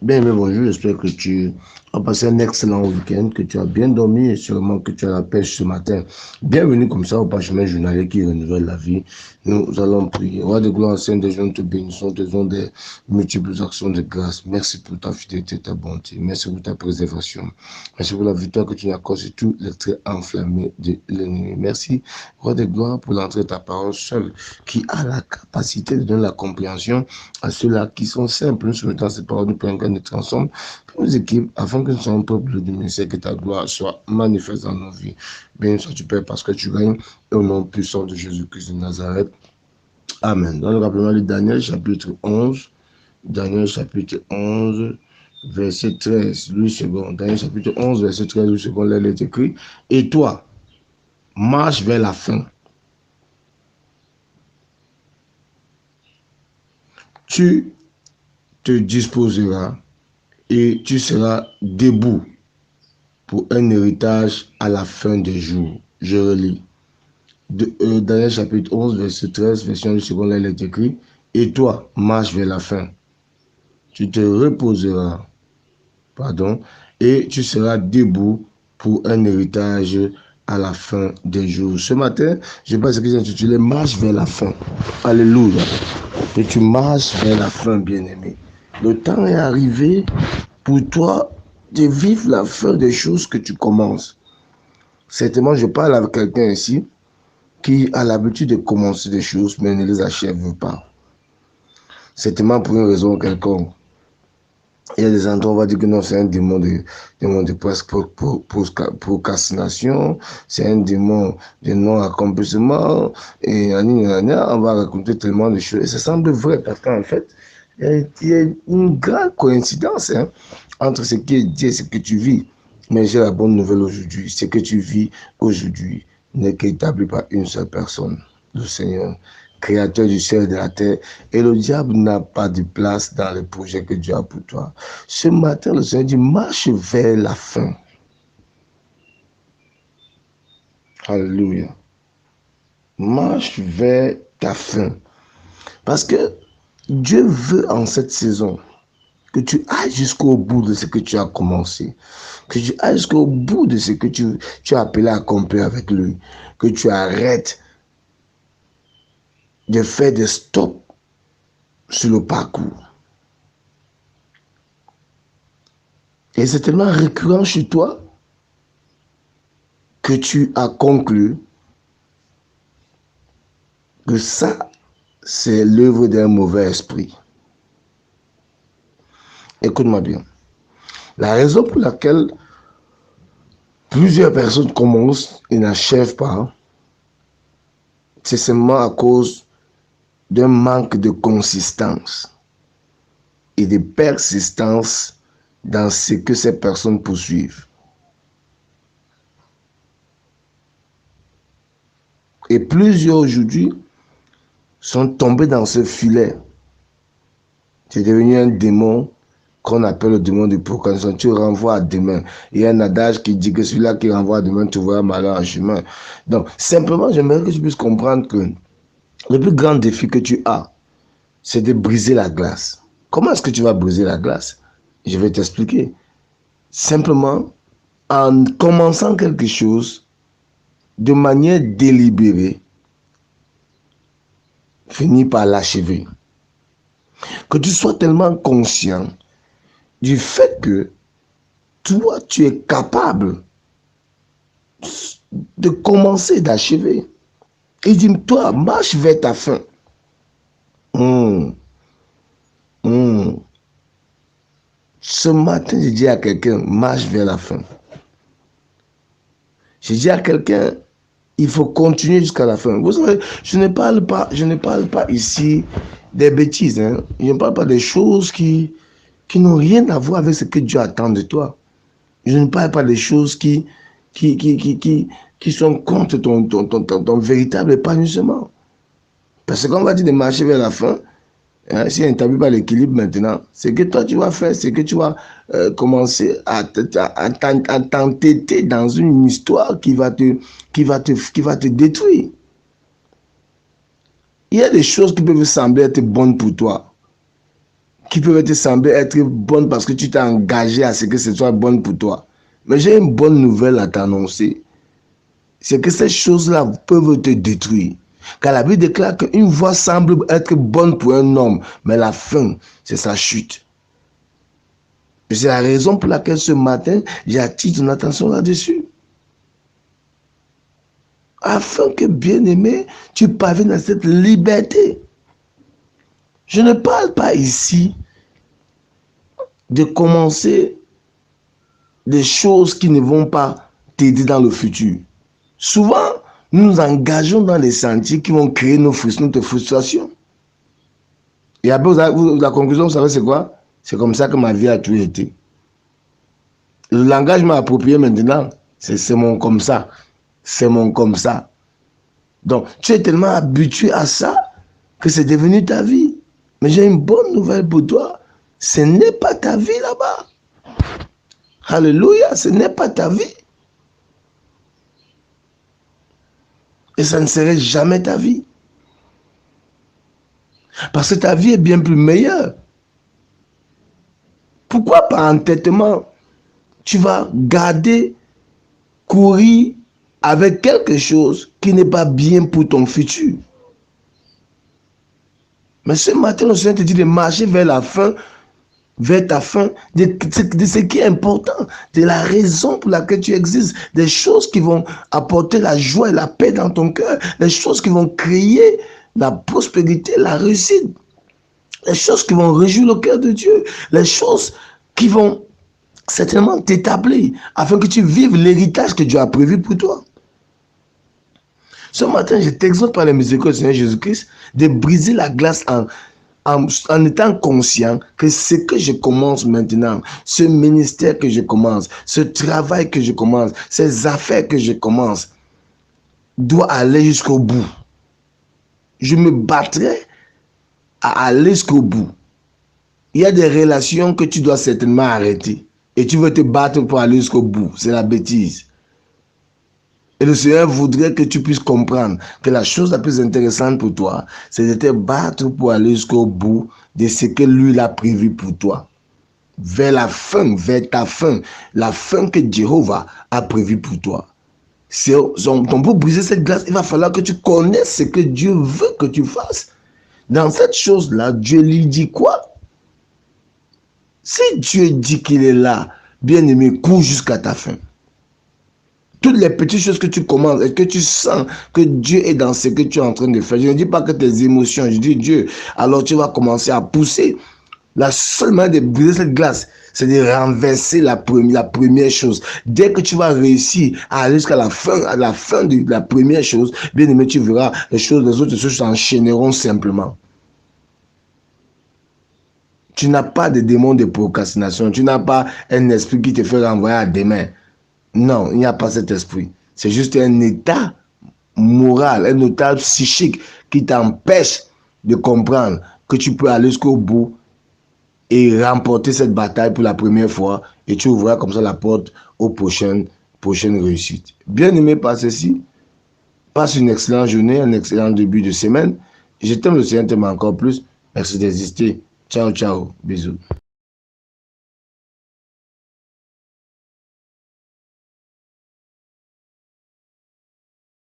Bien, mais bonjour, j'espère que tu as passé un excellent week-end, que tu as bien dormi et sûrement que tu as la pêche ce matin. Bienvenue comme ça au parchemin journalier qui renouvelle la vie. Nous allons prier. Roi de gloire, Saint des gens, nous te bénissons, te donnons des multiples actions de grâce. Merci pour ta fidélité, ta bonté. Merci pour ta préservation. Merci pour la victoire que tu nous accordes sur tous les traits enflammés de l'ennemi. Merci, Roi de gloire, pour l'entrée de ta parole seule, qui a la capacité de donner la compréhension à ceux-là qui sont simples. Nous soumettons ces paroles, nous prenons de transforme, pour nous équipes, afin que nous soyons peuple du ministère, que ta gloire soit manifeste dans nos vies. Béni sois-tu, Père, parce que tu règnes, et au nom puissant de Jésus-Christ de Nazareth. Amen. Dans le rappelement de Daniel, chapitre 11, Daniel, chapitre 11, verset 13, Louis II. Daniel, chapitre 11, verset 13, Louis II, là, il est écrit, et toi, marche vers la fin. Tu te disposeras et tu seras debout pour un héritage à la fin des jours. Je relis. Daniel chapitre 11, verset 13, version du second, là, il est écrit, et toi, marche vers la fin. Tu te reposeras, et tu seras debout pour un héritage à la fin des jours. Ce matin, je pense que j'ai intitulé Marche vers la fin. Alléluia. Que tu marches vers la fin, bien-aimé. Le temps est arrivé pour toi de vivre la fin des choses que tu commences. Certainement, je parle avec quelqu'un ici qui a l'habitude de commencer des choses, mais ne les achève pas. Certainement pour une raison quelconque. Il y a des endroits, on va dire que non, c'est un démon de procrastination, c'est un démon de non-accomplissement, et on va raconter tellement de choses. Et ça semble vrai, parce qu'en fait, il y a une grande coïncidence entre ce qui est dit et ce que tu vis. Mais j'ai la bonne nouvelle aujourd'hui. Ce que tu vis aujourd'hui n'est qu'établi par une seule personne, le Seigneur, créateur du ciel et de la terre. Et le diable n'a pas de place dans le projet que Dieu a pour toi. Ce matin, le Seigneur dit, marche vers la fin. Alléluia. Marche vers ta fin. Parce que Dieu veut en cette saison que tu ailles jusqu'au bout de ce que tu as commencé, que tu ailles jusqu'au bout de ce que tu as appelé à accomplir avec lui, que tu arrêtes de faire des stops sur le parcours. Et c'est tellement récurrent chez toi que tu as conclu que ça, c'est l'œuvre d'un mauvais esprit. Écoute-moi bien. La raison pour laquelle plusieurs personnes commencent et n'achèvent pas, c'est seulement à cause d'un manque de consistance et de persistance dans ce que ces personnes poursuivent. Et plusieurs aujourd'hui sont tombés dans ce filet. C'est devenu un démon qu'on appelle le démon de procrastination. Tu renvoies à demain. Il y a un adage qui dit que celui-là qui renvoie à demain trouvera malheur en chemin. Donc, simplement, j'aimerais que tu puisses comprendre que le plus grand défi que tu as, c'est de briser la glace. Comment est-ce que tu vas briser la glace? Je vais t'expliquer. Simplement, en commençant quelque chose de manière délibérée, finis par l'achever. Que tu sois tellement conscient du fait que toi, tu es capable de commencer, d'achever. Et dis-toi, marche vers ta fin. Ce matin, je dis à quelqu'un, marche vers la fin. Je dis à quelqu'un, il faut continuer jusqu'à la fin. Vous savez, je ne parle pas ici des bêtises. Hein. Je ne parle pas des choses qui n'ont rien à voir avec ce que Dieu attend de toi. Je ne parle pas des choses qui sont contre ton véritable épanouissement. Parce qu'on va dire de marcher vers la fin, hein, si on n'établit pas l'équilibre maintenant, c'est que toi tu vas faire, c'est que tu vas commencer à t'entêter dans une histoire qui va te détruire. Il y a des choses qui peuvent sembler être bonnes pour toi. qui peuvent te sembler être bonnes parce que tu t'es engagé à ce que ce soit bon pour toi. Mais j'ai une bonne nouvelle à t'annoncer. C'est que ces choses-là peuvent te détruire. Car la Bible déclare qu'une voie semble être bonne pour un homme, mais la fin, c'est sa chute. C'est la raison pour laquelle ce matin, j'attire ton attention là-dessus. Afin que, bien-aimé, tu parviennes à cette liberté. Je ne parle pas ici de commencer des choses qui ne vont pas t'aider dans le futur. Souvent, nous nous engageons dans des sentiers qui vont créer notre frustration. Et après, la conclusion, vous savez, c'est quoi? C'est comme ça que ma vie a toujours été. Le langage m'a approprié maintenant, c'est mon comme ça. C'est mon comme ça. Donc, tu es tellement habitué à ça que c'est devenu ta vie. Mais j'ai une bonne nouvelle pour toi. Ce n'est pas ta vie là-bas. Alléluia, ce n'est pas ta vie. Et ça ne serait jamais ta vie. Parce que ta vie est bien plus meilleure. Pourquoi par entêtement, tu vas garder, courir avec quelque chose qui n'est pas bien pour ton futur? Mais ce matin, le Seigneur te dit de marcher vers la fin, vers ta fin, de ce qui est important, de la raison pour laquelle tu existes, des choses qui vont apporter la joie et la paix dans ton cœur, des choses qui vont créer la prospérité, la réussite, les choses qui vont réjouir le cœur de Dieu, les choses qui vont certainement t'établir afin que tu vives l'héritage que Dieu a prévu pour toi. Ce matin, je t'exhorte par la miséricorde du Seigneur Jésus-Christ de briser la glace en étant conscient que ce que je commence maintenant, ce ministère que je commence, ce travail que je commence, ces affaires que je commence, doit aller jusqu'au bout. Je me battrai à aller jusqu'au bout. Il y a des relations que tu dois certainement arrêter. Et tu veux te battre pour aller jusqu'au bout. C'est la bêtise. Et le Seigneur voudrait que tu puisses comprendre que la chose la plus intéressante pour toi, c'est de te battre pour aller jusqu'au bout de ce que lui a prévu pour toi. Vers la fin, vers ta fin, la fin que Jéhovah a prévu pour toi. Pour briser cette glace, il va falloir que tu connaisses ce que Dieu veut que tu fasses. Dans cette chose-là, Dieu lui dit quoi? Si Dieu dit qu'il est là, bien-aimé, cours jusqu'à ta fin. Toutes les petites choses que tu commences et que tu sens que Dieu est dans ce que tu es en train de faire. Je ne dis pas que tes émotions, je dis Dieu. Alors tu vas commencer à pousser. La seule manière de briser cette glace, c'est de renverser la première chose. Dès que tu vas réussir à aller jusqu'à la fin de la première chose, bien aimé, tu verras les autres choses s'enchaîneront simplement. Tu n'as pas de démon de procrastination. Tu n'as pas un esprit qui te fait renvoyer à demain. Non, il n'y a pas cet esprit. C'est juste un état moral, un état psychique qui t'empêche de comprendre que tu peux aller jusqu'au bout et remporter cette bataille pour la première fois et tu ouvriras comme ça la porte aux prochaines réussites. Bien aimé par ceci, passe une excellente journée, un excellent début de semaine. Je t'aime, le Seigneur t'aime encore plus. Merci d'exister. Ciao, ciao. Bisous.